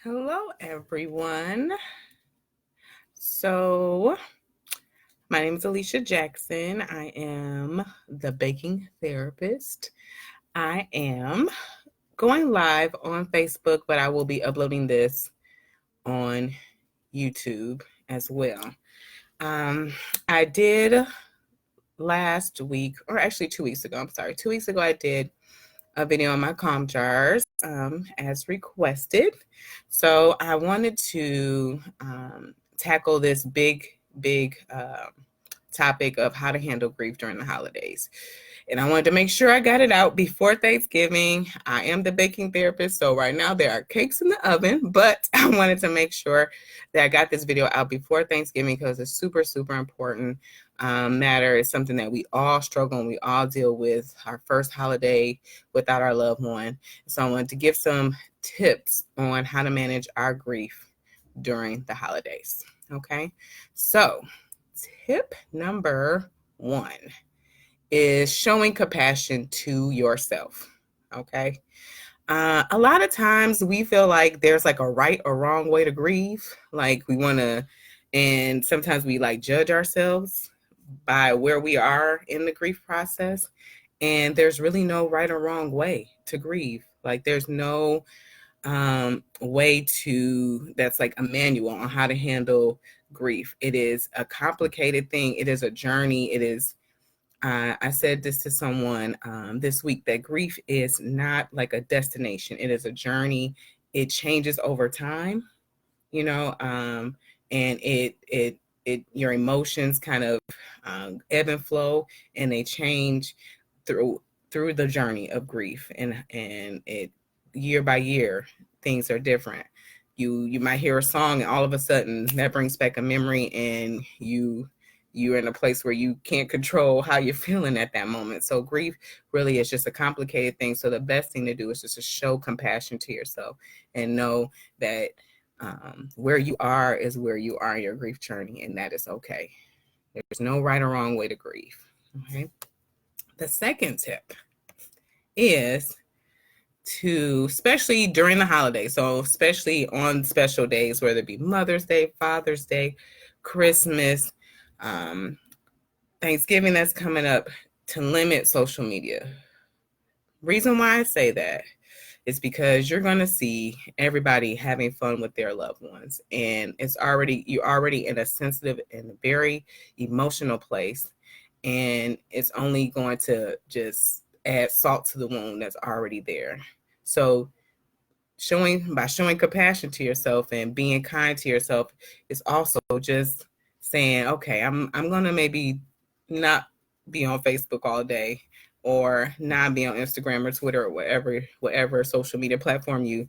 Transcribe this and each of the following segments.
Hello, everyone. So, my name is Alicia Jackson. I am the baking therapist. I am going live on Facebook, but I will be uploading this on YouTube as well. Um, I did last week, or actually 2 weeks ago, I'm sorry, 2 weeks ago, I did a video on my calm jars as requested. So I wanted to tackle this big topic of how to handle grief during the holidays. And I wanted to make sure I got it out before Thanksgiving. I am the baking therapist, so right now there are cakes in the oven, but I wanted to make sure that I got this video out before Thanksgiving because it's super, super important matter. It's something that we all struggle and we all deal with our first holiday without our loved one. So I wanted to give some tips on how to manage our grief during the holidays. Okay, so tip number one is showing compassion to yourself. Okay. A lot of times we feel like there's like a right or wrong way to grieve. Like we want to, and sometimes we like judge ourselves by where we are in the grief process. And there's really no right or wrong way to grieve. Like there's no way to, that's like a manual on how to handle grief. It is a complicated thing. It is a journey. It is I said this to someone this week that grief is not like a destination. It is a journey. It changes over time, you know, and it your emotions kind of ebb and flow, and they change through the journey of grief, and it year by year things are different. You might hear a song and all of a sudden that brings back a memory, and you're in a place where you can't control how you're feeling at that moment. So grief really is just a complicated thing. So the best thing to do is just to show compassion to yourself and know that where you are is where you are in your grief journey, and that is okay. There's no right or wrong way to grieve. Okay. The second tip is to, especially during the holidays, so especially on special days, whether it be Mother's Day, Father's Day, Christmas, Thanksgiving that's coming up, to limit social media. Reason why I say that is because you're going to see everybody having fun with their loved ones, and you're already in a sensitive and very emotional place, and it's only going to just add salt to the wound that's already there. So by showing compassion to yourself and being kind to yourself is also just saying, okay, I'm gonna maybe not be on Facebook all day, or not be on Instagram or Twitter or whatever social media platform you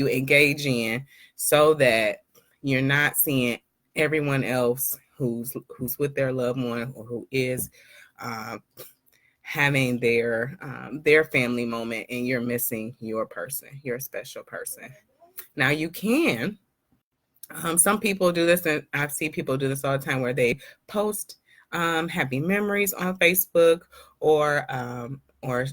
engage in, so that you're not seeing everyone else who's with their loved one, or who is having their family moment, and you're missing your person, your special person. Now you can. Some people do this, and I've seen people do this all the time, where they post happy memories on Facebook, or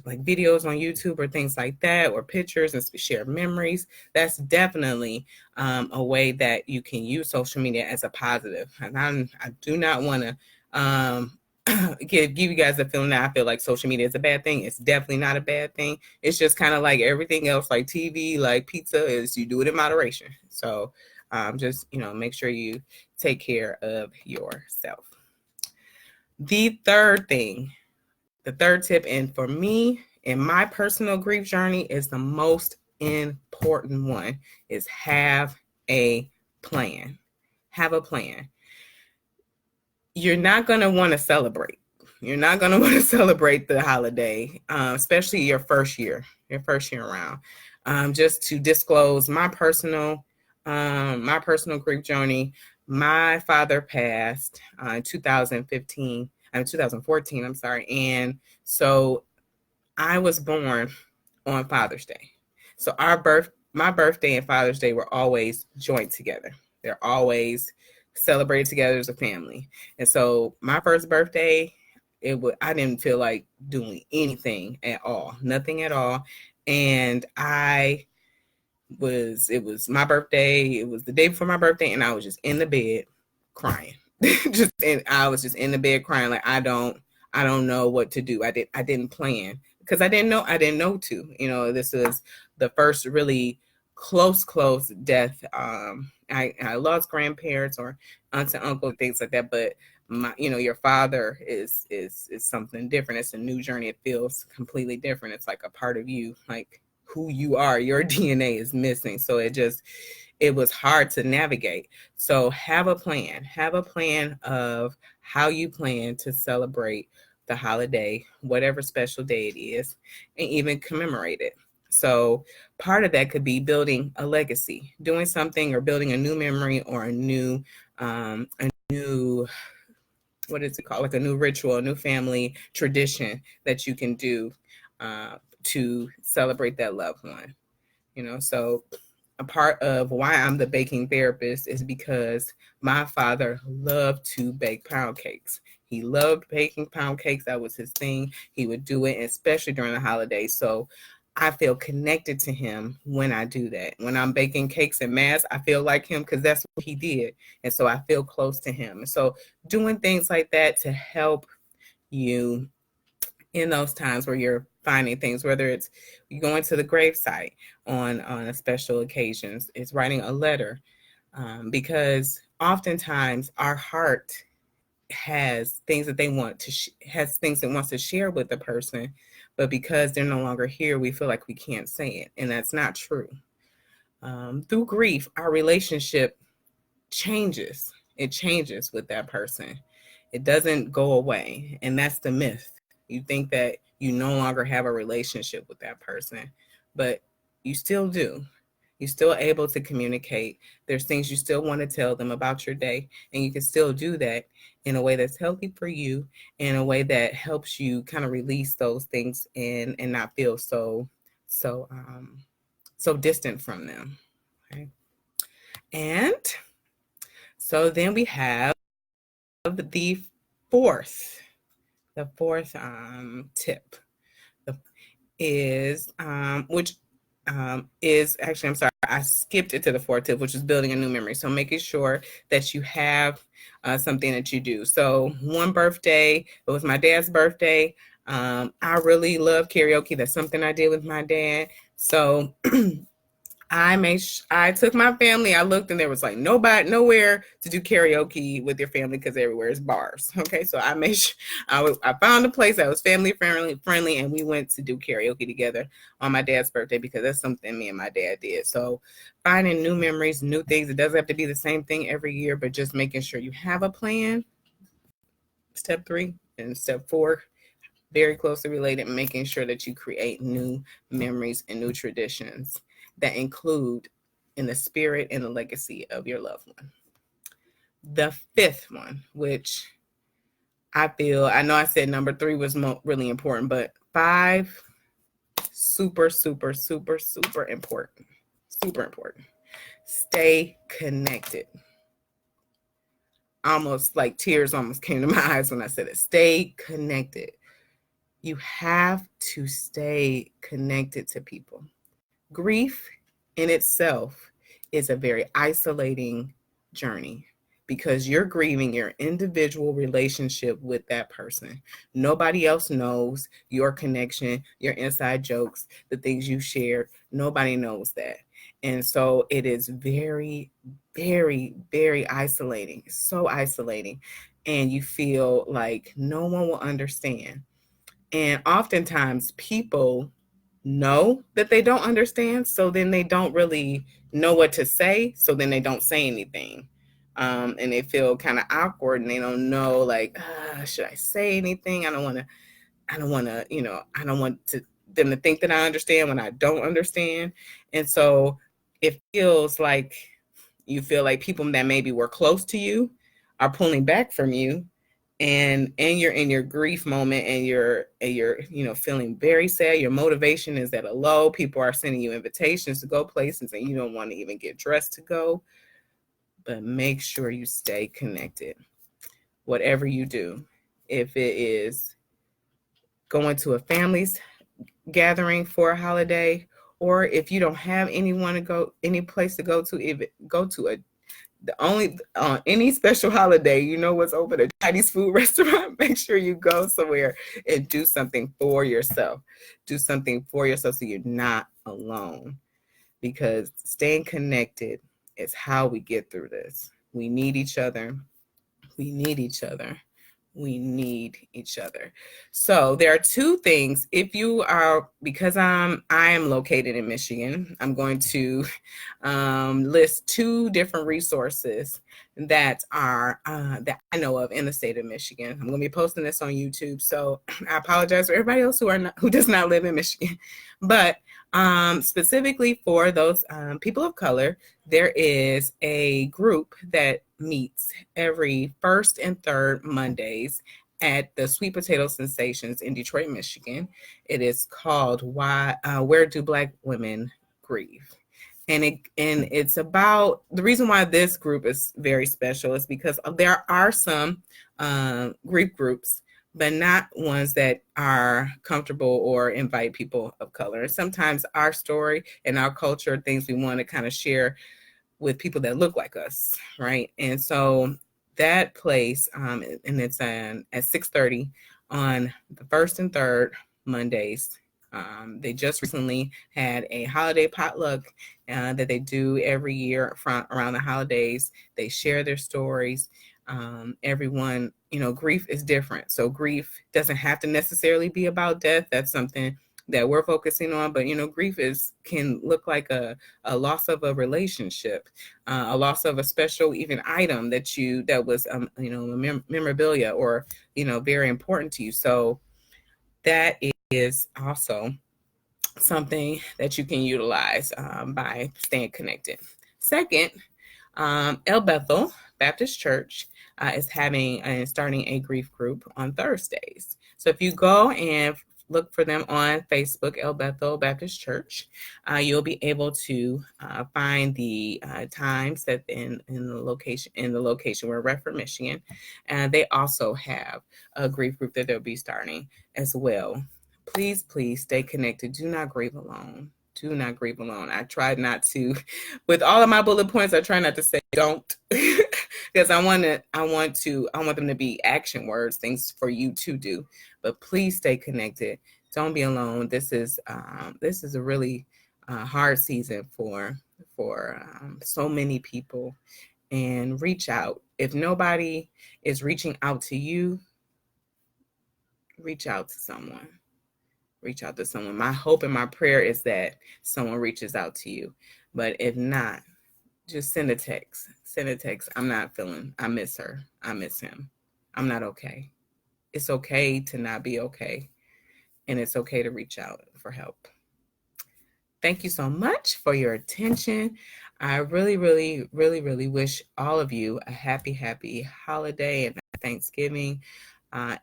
like videos on YouTube or things like that, or pictures, and share memories. That's definitely a way that you can use social media as a positive. And I do not want to give you guys the feeling that I feel like social media is a bad thing. It's definitely not a bad thing. It's just kind of like everything else, like TV, like pizza, is you do it in moderation. So just, make sure you take care of yourself. The third tip, and for me, in my personal grief journey, is the most important one, is have a plan. Have a plan. You're not going to want to celebrate. You're not going to want to celebrate the holiday, especially your first year around. Just to disclose my personal grief journey, my father passed in 2014, I'm sorry. And so I was born on Father's Day. So my birthday and Father's Day were always joined together. They're always celebrated together as a family. And so my first birthday, I didn't feel like doing anything at all, nothing at all. And I it was my birthday. It was the day before my birthday, and I was just in the bed crying. I was just in the bed crying, like I don't know what to do. I didn't plan because I didn't know to. This was the first really close death. I lost grandparents or aunts and uncles, things like that, but your father is something different. It's a new journey. It feels completely different. It's like a part of you, like who you are. Your DNA is missing. So it was hard to navigate. So have a plan of how you plan to celebrate the holiday, whatever special day it is, and even commemorate it. So part of that could be building a legacy, doing something or building a new memory or a new what is it called? Like a new ritual, a new family tradition that you can do to celebrate that loved one. So a part of why I'm the baking therapist is because my father loved to bake pound cakes. He loved baking pound cakes. That was his thing. He would do it, especially during the holidays. So I feel connected to him when I do that. When I'm baking cakes and mass, I feel like him because that's what he did. And so I feel close to him. And so doing things like that to help you in those times where you're finding things, whether it's going to the gravesite on a special occasions, it's writing a letter, because oftentimes our heart has things that they want to has things it wants to share with the person, but because they're no longer here, we feel like we can't say it, and that's not true. Through grief, our relationship changes. It changes with that person. It doesn't go away, and that's the myth. You think that you no longer have a relationship with that person, but you still do. You're still able to communicate. There's things you still want to tell them about your day, and you can still do that in a way that's healthy for you, in a way that helps you kind of release those things and not feel so distant from them. Okay. And so then we have the fourth tip is which is actually, I'm sorry, I skipped it to the fourth tip, which is building a new memory. So making sure that you have something that you do. So one birthday, it was my dad's birthday. I really love karaoke. That's something I did with my dad. So I took my family. I looked and there was like nowhere to do karaoke with your family because everywhere is bars. Okay, so I found a place that was family friendly, and we went to do karaoke together on my dad's birthday because that's something me and my dad did. So finding new memories, new things. It doesn't have to be the same thing every year, but just making sure you have a plan. Step 3 and step 4. Very closely related, making sure that you create new memories and new traditions that include in the spirit and the legacy of your loved one. The fifth one, which I know I said number 3 was really important, but 5, super important. Super important. Stay connected. Almost like tears almost came to my eyes when I said it. Stay connected. You have to stay connected to people. Grief in itself is a very isolating journey because you're grieving your individual relationship with that person. Nobody else knows your connection, your inside jokes, the things you shared. Nobody knows that. And so it is very, very, very isolating. So isolating. And you feel like no one will understand. And oftentimes people know that they don't understand, so then they don't really know what to say, so then they don't say anything. And they feel kind of awkward and they don't know, like, should I say anything? I don't want them to think that I understand when I don't understand. And so it feels like you feel like people that maybe were close to you are pulling back from you, and you're in your grief moment and you're feeling very sad. Your motivation is at a low. People are sending you invitations to go places and you don't want to even get dressed to go. But make sure you stay connected. Whatever you do, if it is going to a family's gathering for a holiday, or if you don't have anyone to go, any place to go to, go to the only any special holiday, you know what's open, a Chinese food restaurant. Make sure you go somewhere and do something for yourself. Do something for yourself so you're not alone, because staying connected is how we get through this. We need each other. We need each other. We need each other. So there are two things. If you are, because I am located in Michigan, I'm going to list two different resources that are that I know of in the state of Michigan. I'm going to be posting this on YouTube, so I apologize for everybody else who does not live in Michigan, but specifically for those people of color, there is a group that meets every first and third Mondays at the Sweet Potato Sensations in Detroit, Michigan. It is called Where Do Black Women Grieve? And it's about, the reason why this group is very special is because there are some grief groups, but not ones that are comfortable or invite people of color. And sometimes our story and our culture, things we want to kind of share with people that look like us, right? And so that place, and it's at 6:30 on the first and third Mondays. They just recently had a holiday potluck that they do every year around the holidays. They share their stories. Everyone, grief is different. So grief doesn't have to necessarily be about death. That's something that we're focusing on, but grief can look like a loss of a relationship, a loss of a special even item that was memorabilia or very important to you. So that is also something that you can utilize by staying connected. Second, El Bethel Baptist Church is having and starting a grief group on Thursdays. So if you go and look for them on Facebook, El Bethel Baptist Church, you'll be able to find the times that in the location where Redford, Michigan. And they also have a grief group that they'll be starting as well. Please, please stay connected. Do not grieve alone. Do not grieve alone. I tried not to, with all of my bullet points, I try not to say don't, because I want them to be action words, things for you to do. But please stay connected. Don't be alone. This is a really hard season for so many people. And reach out. If nobody is reaching out to you, reach out to someone. Reach out to someone. My hope and my prayer is that someone reaches out to you. But if not, just send a text. Send a text. I'm not feeling, I miss her. I miss him. I'm not okay. It's okay to not be okay. And it's okay to reach out for help. Thank you so much for your attention. I really, really, really, really wish all of you a happy, happy holiday and Thanksgiving.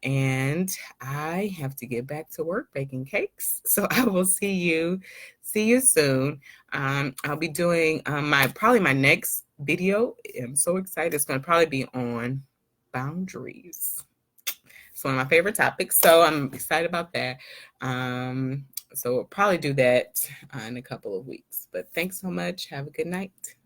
And I have to get back to work baking cakes. So I will see you soon. I'll be doing probably my next video. I'm so excited. It's going to probably be on boundaries. It's one of my favorite topics. So I'm excited about that. So we'll probably do that in a couple of weeks. But thanks so much. Have a good night.